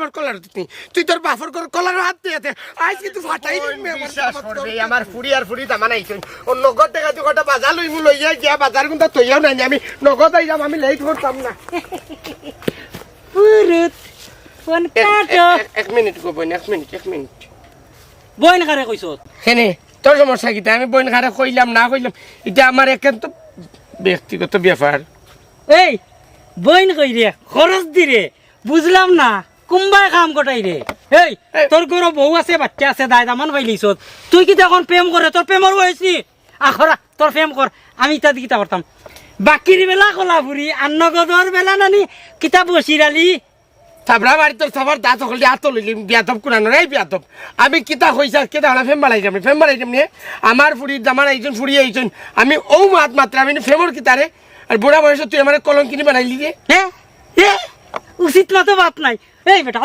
আমার কলার তুই তুই তোর বাপর কলার হাত দিয়ে আজ কিন্তু ফাটাই বিশ্বাস করবে আমার ফুড়ি আর ফুড়ি দামা নাই ও নগদ টাকা তুই কটা বাজার লইয়া গিয়া বাজার কিন্তু তৈয়াও নাই আমি নগদ আইলাম আমি লেট করতাম না পুরুত ফোন কাটো এক মিনিট গো বোন এক মিনিট বইন কারে কইছ হেনে তোর সমস্যা কি আমি বোন খারে কইলাম না কইলাম এটা আমার একান্ত ব্যক্তিগত ব্যাপার এই বইন কই রে খরচ দি রে বুঝলাম না কুম্বাই কাম কটাই রে এই তোর ঘর বউ আছে বাচ্চা আছে দায়দামান পাইলিছ তুই কি এখন প্রেম করে তোর প্রেমর হয়েছি আখরা তোর প্রেম কর আমি ইতা কিতা করতাম বাকির বেলা কলাপুরি আর নগদর বেলা নানি কিতা বসিরালি সাবরা বাড়ি তোর সবার দাঁত হলে হাত লইলি বিয়াদব কুরানো রে বিয়াদব আমি কিতা হইছা কেতা হলা ফেম বাড়াইতাম নে আমার ফুড়ির দামার এইজন ফুড়ি এইজন আমি ও মাত মাত্র আমি ফেমর কিতারে আর বুড়া বয়সে তুই আমার কলঙ্কিনি বানাইলি রে হ্যাঁ উচিত মতো বাপ নাই এই বেটা